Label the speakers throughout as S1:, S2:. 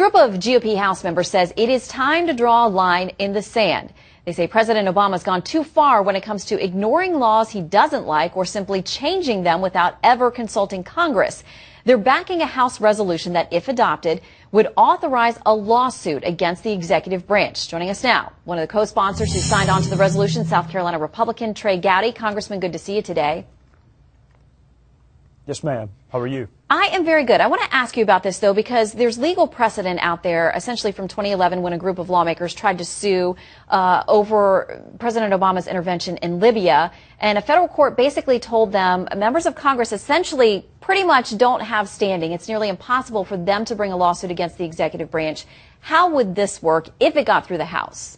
S1: group of GOP House members says it is time to draw a line in the sand. They say President Obama's gone too far when it comes to ignoring laws he doesn't like or simply changing them without ever consulting Congress. They're backing a House resolution that, if adopted, would authorize a lawsuit against the executive branch. Joining us now, one of the co-sponsors who signed on to the resolution, South Carolina Republican Trey Gowdy. Congressman, good to see you today.
S2: Yes, ma'am. How are you?
S1: I am very good. I want to ask you about this, though, because there's legal precedent out there, essentially from 2011, when a group of lawmakers tried to sue over President Obama's intervention in Libya. And a federal court basically told them members of Congress essentially pretty much don't have standing. It's nearly impossible for them to bring a lawsuit against the executive branch. How would this work if it got through the House?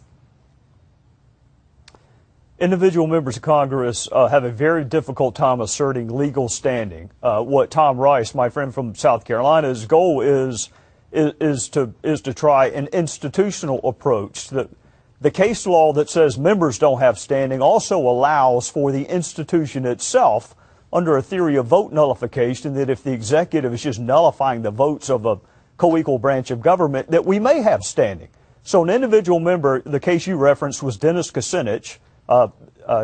S2: Individual members of Congress have a very difficult time asserting legal standing. What Tom Rice, my friend from South Carolina's goal is to try an institutional approach. The case law that says members don't have standing also allows for the institution itself, under a theory of vote nullification, that if the executive is just nullifying the votes of a co-equal branch of government, that we may have standing. So an individual member, the case you referenced was Dennis Kucinich,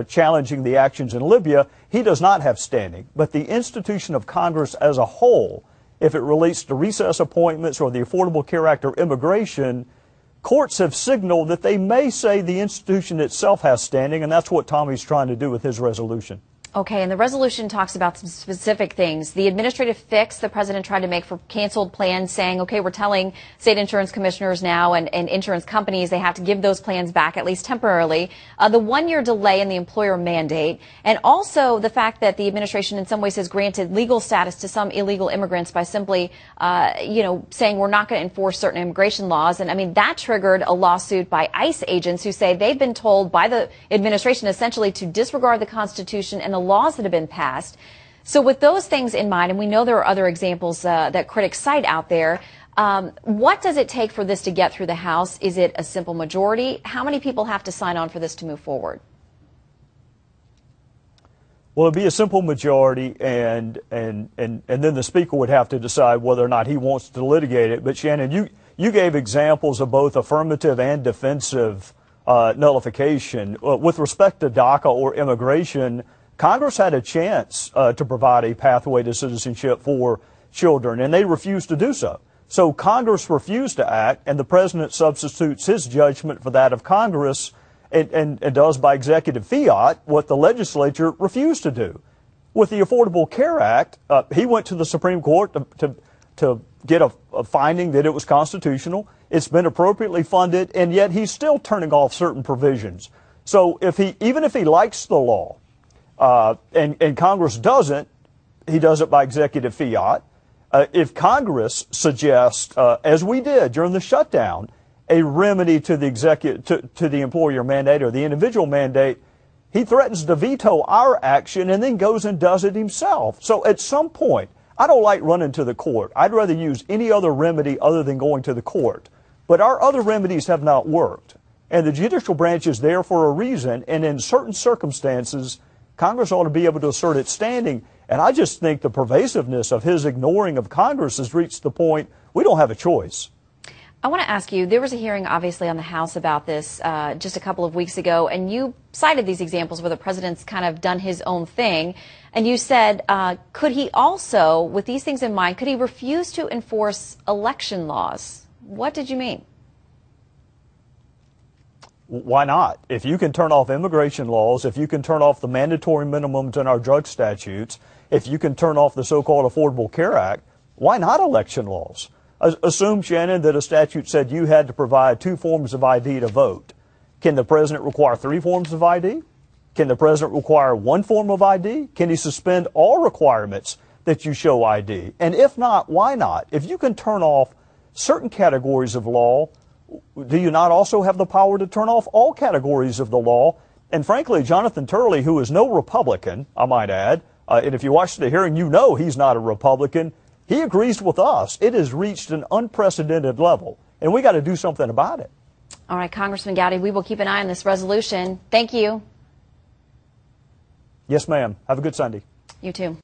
S2: challenging the actions in Libya. He does not have standing. But the institution of Congress as a whole, if it relates to recess appointments or the Affordable Care Act or immigration, courts have signaled that they may say the institution itself has standing, and that's what Tommy's trying to do with his resolution.
S1: Okay, and the resolution talks about some specific things. The administrative fix the president tried to make for canceled plans, saying, okay, we're telling state insurance commissioners now and insurance companies they have to give those plans back, at least temporarily. The one-year delay in the employer mandate, and also the fact that the administration in some ways has granted legal status to some illegal immigrants by simply, saying we're not going to enforce certain immigration laws. And I mean, that triggered a lawsuit by ICE agents who say they've been told by the administration essentially to disregard the Constitution and the laws that have been passed. So with those things in mind, and we know there are other examples that critics cite out there, what does it take for this to get through the House? Is it a simple majority? How many people have to sign on for this to move forward?
S2: Well, it'd be a simple majority, and then the Speaker would have to decide whether or not he wants to litigate it. But Shannon, you gave examples of both affirmative and defensive nullification. With respect to DACA or immigration, Congress had a chance to provide a pathway to citizenship for children, and they refused to do so. So Congress refused to act, and the president substitutes his judgment for that of Congress and does by executive fiat what the legislature refused to do. With the Affordable Care Act, he went to the Supreme Court to get a finding that it was constitutional. It's been appropriately funded, and yet he's still turning off certain provisions. So even if he likes the law, and Congress doesn't, he does it by executive fiat. If Congress suggests, as we did during the shutdown, a remedy to the employer mandate or the individual mandate, he threatens to veto our action and then goes and does it himself. So at some point, I don't like running to the court. I'd rather use any other remedy other than going to the court. But our other remedies have not worked. And the judicial branch is there for a reason, and in certain circumstances, Congress ought to be able to assert its standing. And I just think the pervasiveness of his ignoring of Congress has reached the point we don't have a choice.
S1: I want to ask you, there was a hearing obviously on the House about this just a couple of weeks ago, and you cited these examples where the president's kind of done his own thing. And you said, could he also, with these things in mind, could he refuse to enforce election laws? What did you mean?
S2: Why not? If you can turn off immigration laws, if you can turn off the mandatory minimums in our drug statutes, if you can turn off the so-called Affordable Care Act, why not election laws? Assume, Shannon, that a statute said you had to provide 2 forms of ID to vote. Can the president require 3 forms of ID? Can the president require 1 form of ID? Can he suspend all requirements that you show ID? And if not, why not? If you can turn off certain categories of law, do you not also have the power to turn off all categories of the law? And frankly, Jonathan Turley, who is no Republican, I might add, and if you watch the hearing, you know he's not a Republican, he agrees with us. It has reached an unprecedented level, and we got to do something about it.
S1: All right, Congressman Gowdy, we will keep an eye on this resolution. Thank you.
S2: Yes, ma'am. Have a good Sunday.
S1: You too.